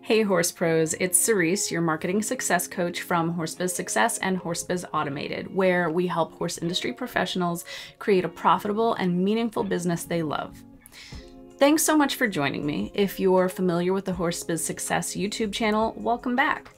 Hey Horse Pros, it's Cerise, your marketing success coach from HorseBiz Success and HorseBiz Automated, where we help horse industry professionals create a profitable and meaningful business they love. Thanks so much for joining me. If you're familiar with the HorseBiz Success YouTube channel, welcome back.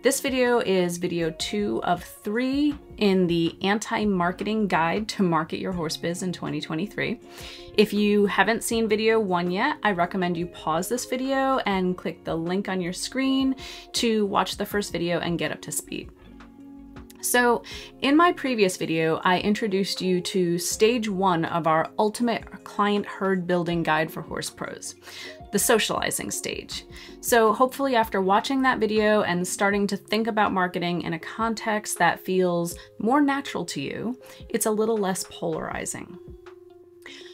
This video is video 2 of 3 in the anti-marketing guide to market your horse biz in 2023. If you haven't seen video 1 yet, I recommend you pause this video and click the link on your screen to watch the first video and get up to speed. So in my previous video, I introduced you to stage 1 of our ultimate client herd building guide for horse pros, the socializing stage. So hopefully after watching that video and starting to think about marketing in a context that feels more natural to you, it's a little less polarizing.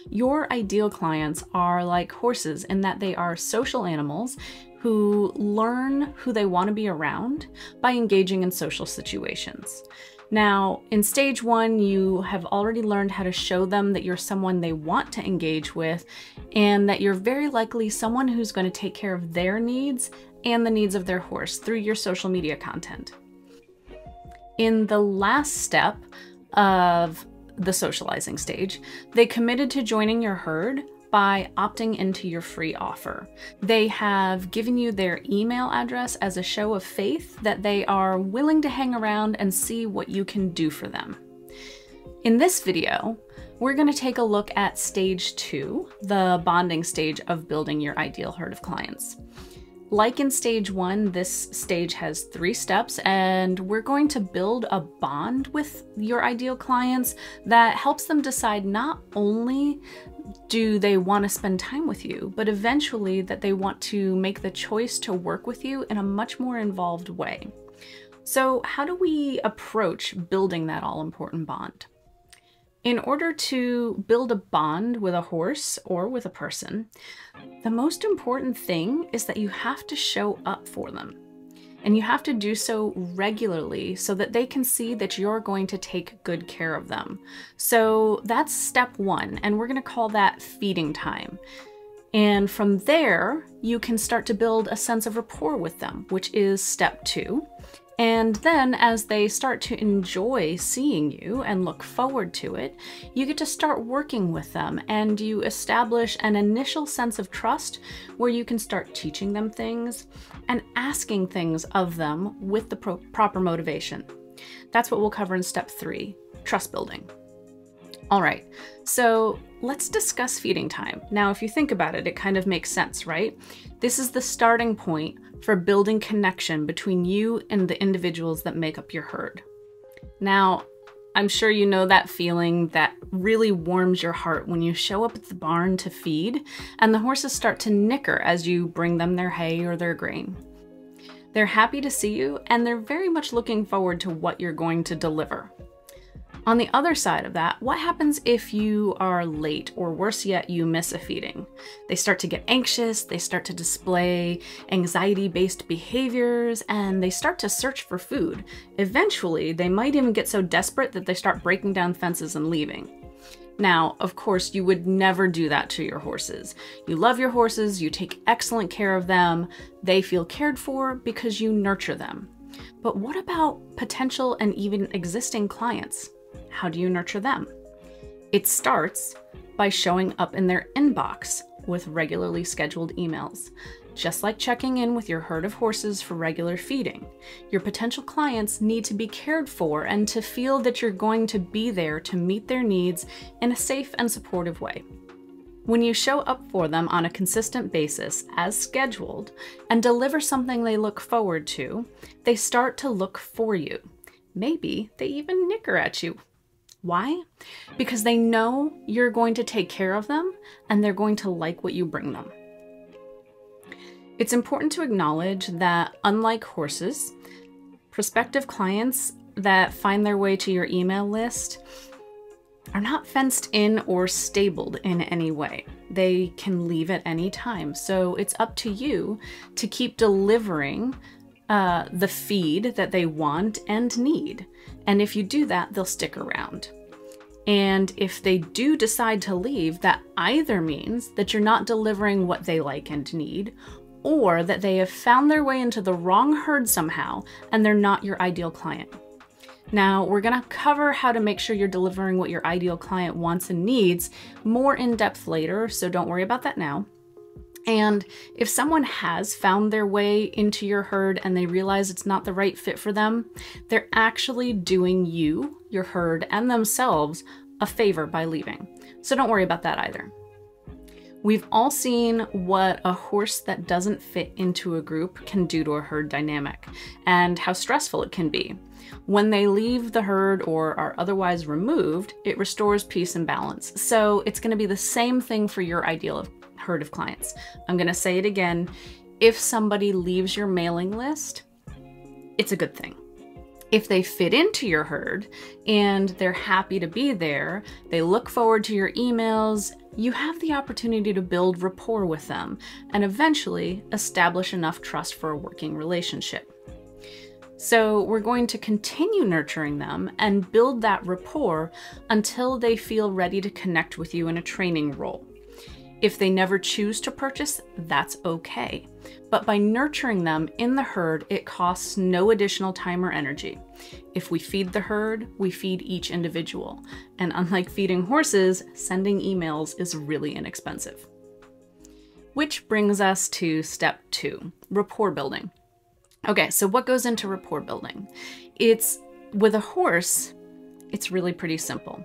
Your ideal clients are like horses in that they are social animals who learn who they want to be around by engaging in social situations. Now, in stage 1, you have already learned how to show them that you're someone they want to engage with and that you're very likely someone who's going to take care of their needs and the needs of their horse through your social media content. In the last step of the socializing stage, they committed to joining your herd by opting into your free offer. They have given you their email address as a show of faith that they are willing to hang around and see what you can do for them. In this video, we're going to take a look at stage 2, the bonding stage of building your ideal herd of clients. Like in stage 1, this stage has 3 steps, and we're going to build a bond with your ideal clients that helps them decide not only do they want to spend time with you, but eventually that they want to make the choice to work with you in a much more involved way. So how do we approach building that all-important bond? In order to build a bond with a horse or with a person, the most important thing is that you have to show up for them. And you have to do so regularly so that they can see that you're going to take good care of them. So that's step 1, and we're going to call that feeding time. And from there, you can start to build a sense of rapport with them, which is step 2. And then as they start to enjoy seeing you and look forward to it, you get to start working with them and you establish an initial sense of trust where you can start teaching them things and asking things of them with the proper motivation. That's what we'll cover in step 3, trust building. All right, so let's discuss feeding time. Now, if you think about it, it kind of makes sense, right? This is the starting point for building connection between you and the individuals that make up your herd. Now, I'm sure you know that feeling that really warms your heart when you show up at the barn to feed and the horses start to nicker as you bring them their hay or their grain. They're happy to see you and they're very much looking forward to what you're going to deliver. On the other side of that, what happens if you are late or worse yet, you miss a feeding? They start to get anxious, they start to display anxiety-based behaviors, and they start to search for food. Eventually, they might even get so desperate that they start breaking down fences and leaving. Now, of course, you would never do that to your horses. You love your horses, you take excellent care of them, they feel cared for because you nurture them. But what about potential and even existing clients? How do you nurture them? It starts by showing up in their inbox with regularly scheduled emails. Just like checking in with your herd of horses for regular feeding, your potential clients need to be cared for and to feel that you're going to be there to meet their needs in a safe and supportive way. When you show up for them on a consistent basis as scheduled and deliver something they look forward to, they start to look for you. Maybe they even nicker at you. Why? Because they know you're going to take care of them and they're going to like what you bring them. It's important to acknowledge that unlike horses, prospective clients that find their way to your email list are not fenced in or stabled in any way. They can leave at any time. So it's up to you to keep delivering the feed that they want and need. And if you do that, they'll stick around. And if they do decide to leave, that either means that you're not delivering what they like and need, or that they have found their way into the wrong herd somehow and they're not your ideal client. Now, we're going to cover how to make sure you're delivering what your ideal client wants and needs more in depth later, so don't worry about that now. And if someone has found their way into your herd and they realize it's not the right fit for them, they're actually doing you, your herd, and themselves a favor by leaving. So don't worry about that either. We've all seen what a horse that doesn't fit into a group can do to a herd dynamic and how stressful it can be. When they leave the herd or are otherwise removed, it restores peace and balance. So it's going to be the same thing for your ideal herd of clients. I'm going to say it again. If somebody leaves your mailing list, it's a good thing. If they fit into your herd and they're happy to be there, they look forward to your emails, you have the opportunity to build rapport with them and eventually establish enough trust for a working relationship. So we're going to continue nurturing them and build that rapport until they feel ready to connect with you in a training role. If they never choose to purchase, that's okay. But by nurturing them in the herd, it costs no additional time or energy. If we feed the herd, we feed each individual. And unlike feeding horses, sending emails is really inexpensive. Which brings us to step 2, rapport building. Okay, so what goes into rapport building? With a horse, it's really pretty simple.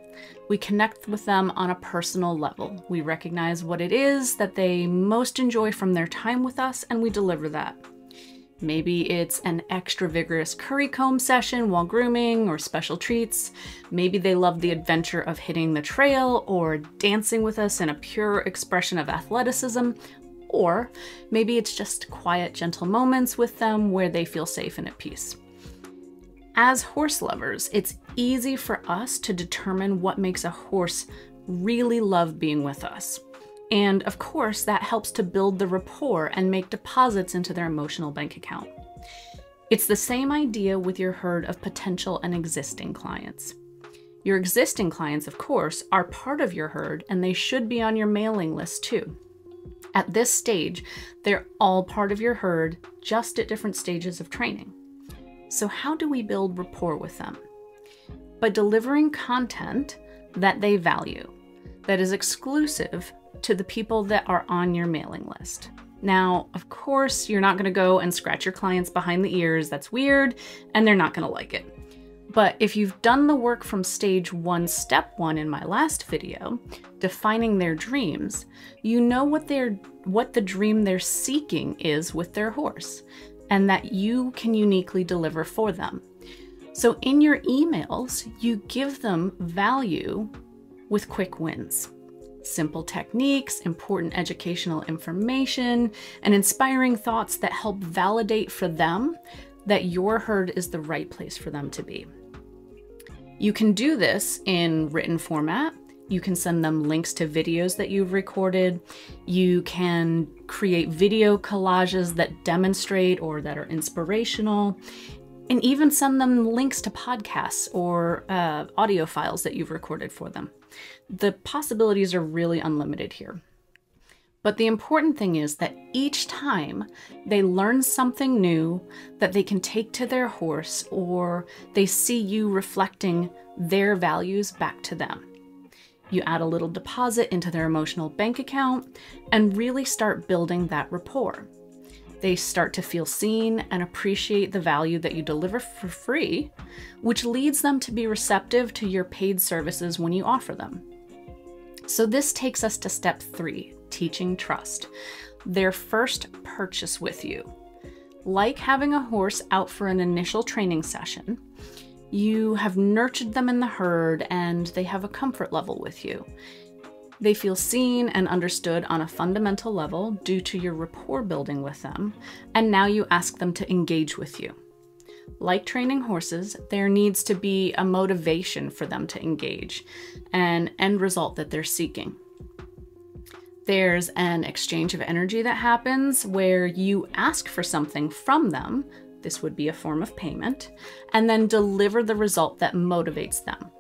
We connect with them on a personal level. We recognize what it is that they most enjoy from their time with us, and we deliver that. Maybe it's an extra vigorous curry comb session while grooming or special treats. Maybe they love the adventure of hitting the trail or dancing with us in a pure expression of athleticism. Or maybe it's just quiet, gentle moments with them where they feel safe and at peace. As horse lovers, it's easy for us to determine what makes a horse really love being with us. And of course, that helps to build the rapport and make deposits into their emotional bank account. It's the same idea with your herd of potential and existing clients. Your existing clients, of course, are part of your herd and they should be on your mailing list too. At this stage, they're all part of your herd, just at different stages of training. So how do we build rapport with them? By delivering content that they value, that is exclusive to the people that are on your mailing list. Now, of course, you're not going to go and scratch your clients behind the ears. That's weird, and they're not going to like it. But if you've done the work from stage 1, step 1 in my last video, defining their dreams, you know what the dream they're seeking is with their horse, and that you can uniquely deliver for them. So in your emails, you give them value with quick wins. Simple techniques, important educational information, and inspiring thoughts that help validate for them that your herd is the right place for them to be. You can do this in written format. You can send them links to videos that you've recorded. You can create video collages that demonstrate or that are inspirational, and even send them links to podcasts or audio files that you've recorded for them. The possibilities are really unlimited here. But the important thing is that each time they learn something new that they can take to their horse, or they see you reflecting their values back to them. You add a little deposit into their emotional bank account and really start building that rapport. They start to feel seen and appreciate the value that you deliver for free, which leads them to be receptive to your paid services when you offer them. So this takes us to step 3, teaching trust, their first purchase with you. Like having a horse out for an initial training session, you have nurtured them in the herd and they have a comfort level with you. They feel seen and understood on a fundamental level due to your rapport building with them, and now you ask them to engage with you. Like training horses, there needs to be a motivation for them to engage, an end result that they're seeking. There's an exchange of energy that happens where you ask for something from them, this would be a form of payment, and then deliver the result that motivates them.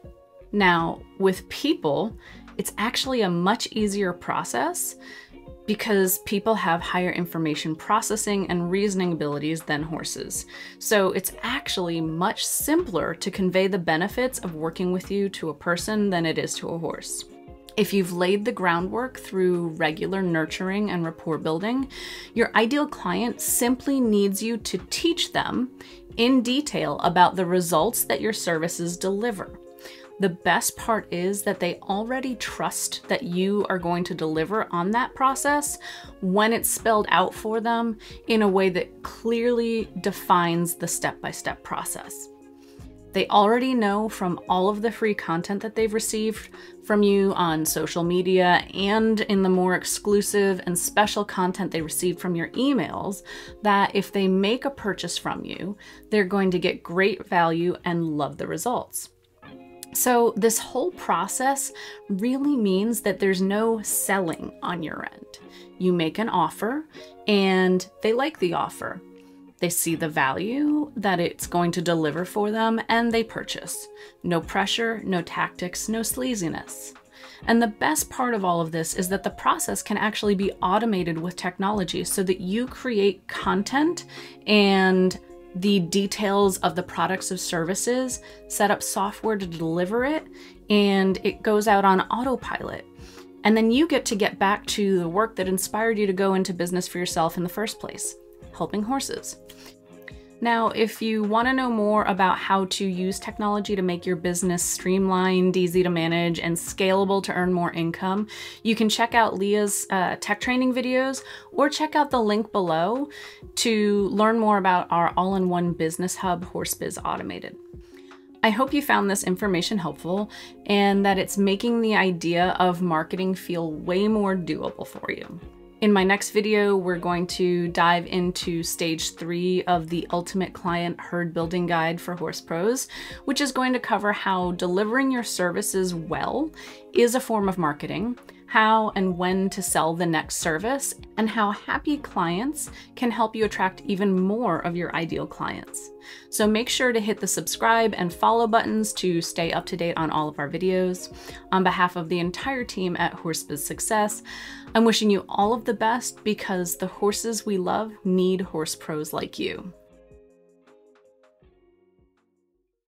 Now, with people, it's actually a much easier process because people have higher information processing and reasoning abilities than horses. So it's actually much simpler to convey the benefits of working with you to a person than it is to a horse. If you've laid the groundwork through regular nurturing and rapport building, your ideal client simply needs you to teach them in detail about the results that your services deliver. The best part is that they already trust that you are going to deliver on that process when it's spelled out for them in a way that clearly defines the step-by-step process. They already know from all of the free content that they've received from you on social media and in the more exclusive and special content they received from your emails that if they make a purchase from you, they're going to get great value and love the results. So this whole process really means that there's no selling on your end. You make an offer and they like the offer. They see the value that it's going to deliver for them and they purchase. No pressure, no tactics, no sleaziness. And the best part of all of this is that the process can actually be automated with technology so that you create content and the details of the products or services, set up software to deliver it, and it goes out on autopilot. And then you get back to the work that inspired you to go into business for yourself in the first place, helping horses. Now, if you want to know more about how to use technology to make your business streamlined, easy to manage, and scalable to earn more income, you can check out Leah's tech training videos or check out the link below to learn more about our all-in-one business hub, HorseBiz Automated. I hope you found this information helpful and that it's making the idea of marketing feel way more doable for you. In my next video, we're going to dive into stage 3 of the Ultimate Client Herd Building Guide for Horse Pros, which is going to cover how delivering your services well is a form of marketing, how and when to sell the next service, and how happy clients can help you attract even more of your ideal clients. So make sure to hit the subscribe and follow buttons to stay up to date on all of our videos. On behalf of the entire team at HorseBiz Success, I'm wishing you all of the best because the horses we love need horse pros like you.